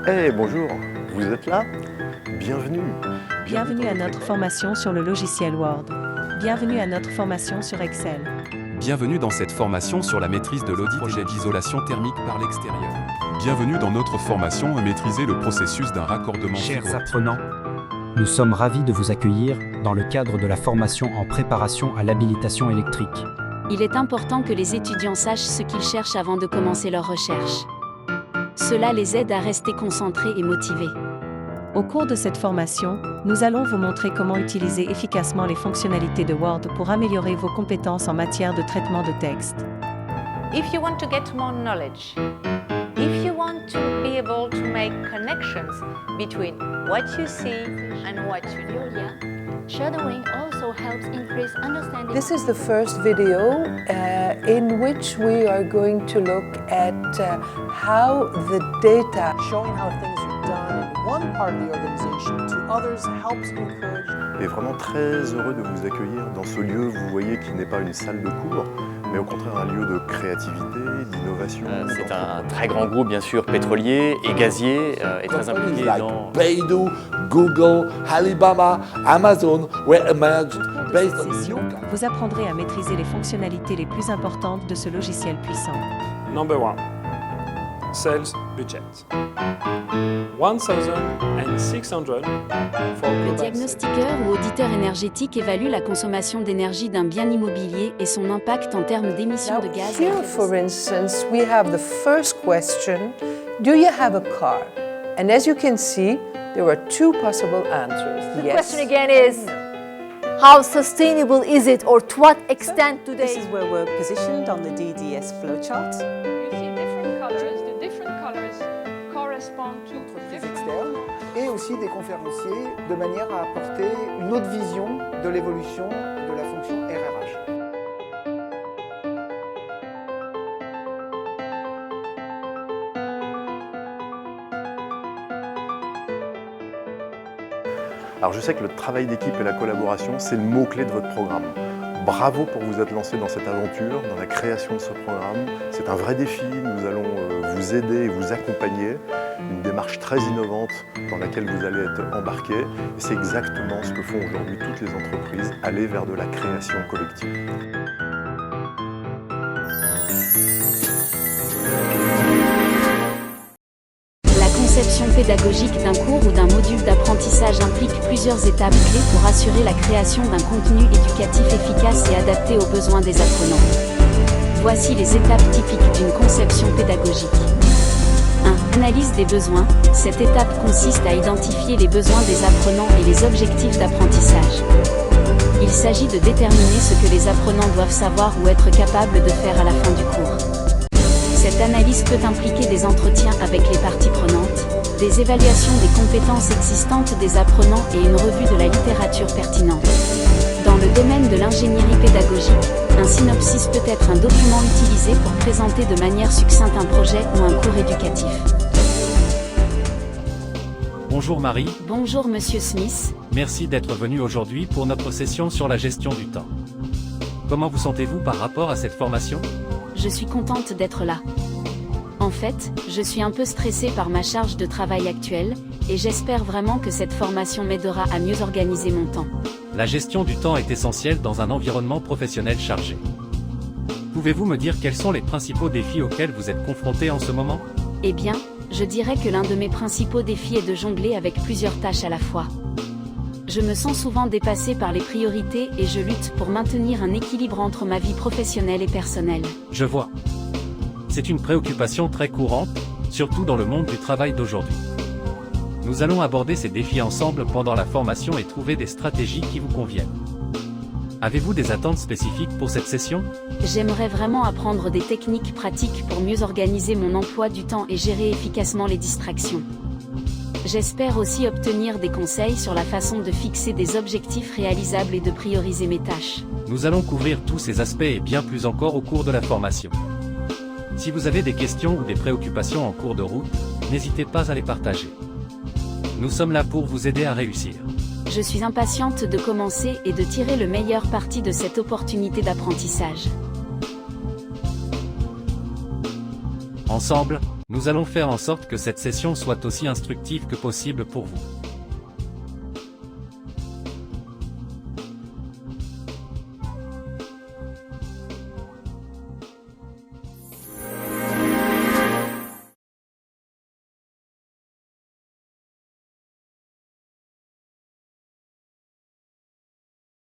Eh bonjour, vous êtes là? Bienvenue. Bienvenue à notre formation sur le logiciel Word. Bienvenue à notre formation sur Excel. Bienvenue dans cette formation sur la maîtrise de l'audit et d'isolation thermique par l'extérieur. Bienvenue dans notre formation à maîtriser le processus d'un raccordement Chers fibre. apprenants, nous sommes ravis de vous accueillir dans le cadre de la formation en préparation à l'habilitation électrique. Il est important que les étudiants sachent ce qu'ils cherchent avant de commencer leur recherche. Cela les aide à rester concentrés et motivés. Au cours de cette formation, nous allons vous montrer comment utiliser efficacement les fonctionnalités de Word pour améliorer vos compétences en matière de traitement de texte. If you want to get more knowledge, if you want to be able to make connections between what you see and what you do. Shadowing also helps increase understanding. This is the first video in which we are going to look at how the data, showing how things are done in one part of the organization to others helps encourage. Et vraiment très heureux de vous accueillir dans ce lieu, vous voyez, qui n'est pas une salle de cours, mais au contraire un lieu de créativité, d'innovation. C'est un très grand groupe, bien sûr, pétrolier et gazier, et très impliqué dans... Baidu, Google, Alibaba, Amazon were emerged based on Session, vous apprendrez à maîtriser les fonctionnalités les plus importantes de ce logiciel puissant. Number 1. Sales budget. 1,600 for Le diagnostiqueur ou auditeur énergétique évalue la consommation d'énergie d'un bien immobilier et son impact en termes d'émissions now de gaz à here, effet de for serre. instance, we have the first question: do you have a car? And as you can see, there are two possible answers. The question again is, how sustainable is it, or to what extent do This they? is where we're positioned on the DDS flowchart. You see different colors. The different colors correspond to Entreprises externes et aussi des conférenciers de manière à apporter une autre vision de l'évolution de la fonction RRH. Alors je sais que le travail d'équipe et la collaboration, c'est le mot-clé de votre programme. Bravo pour vous être lancé dans cette aventure, dans la création de ce programme. C'est un vrai défi, nous allons vous aider et vous accompagner. Une démarche très innovante dans laquelle vous allez être embarqué. Et c'est exactement ce que font aujourd'hui toutes les entreprises, aller vers de la création collective. La conception pédagogique d'un cours ou d'un module d'apprentissage implique plusieurs étapes clés pour assurer la création d'un contenu éducatif efficace et adapté aux besoins des apprenants. Voici les étapes typiques d'une conception pédagogique. 1. Analyse des besoins. Cette étape consiste à identifier les besoins des apprenants et les objectifs d'apprentissage. Il s'agit de déterminer ce que les apprenants doivent savoir ou être capables de faire à la fin du cours. Cette analyse peut impliquer des entretiens avec les parties prenantes, des évaluations des compétences existantes des apprenants et une revue de la littérature pertinente. Dans le domaine de l'ingénierie pédagogique, un synopsis peut être un document utilisé pour présenter de manière succincte un projet ou un cours éducatif. Bonjour Marie. Bonjour Monsieur Smith. Merci d'être venu aujourd'hui pour notre session sur la gestion du temps. Comment vous sentez-vous par rapport à cette formation ? Je suis contente d'être là. En fait, je suis un peu stressée par ma charge de travail actuelle, et j'espère vraiment que cette formation m'aidera à mieux organiser mon temps. La gestion du temps est essentielle dans un environnement professionnel chargé. Pouvez-vous me dire quels sont les principaux défis auxquels vous êtes confrontés en ce moment ? Eh bien, je dirais que l'un de mes principaux défis est de jongler avec plusieurs tâches à la fois. Je me sens souvent dépassée par les priorités et je lutte pour maintenir un équilibre entre ma vie professionnelle et personnelle. Je vois. C'est une préoccupation très courante, surtout dans le monde du travail d'aujourd'hui. Nous allons aborder ces défis ensemble pendant la formation et trouver des stratégies qui vous conviennent. Avez-vous des attentes spécifiques pour cette session ? J'aimerais vraiment apprendre des techniques pratiques pour mieux organiser mon emploi du temps et gérer efficacement les distractions. J'espère aussi obtenir des conseils sur la façon de fixer des objectifs réalisables et de prioriser mes tâches. Nous allons couvrir tous ces aspects et bien plus encore au cours de la formation. Si vous avez des questions ou des préoccupations en cours de route, n'hésitez pas à les partager. Nous sommes là pour vous aider à réussir. Je suis impatiente de commencer et de tirer le meilleur parti de cette opportunité d'apprentissage. Ensemble, Nous allons faire en sorte que cette session soit aussi instructive que possible pour vous.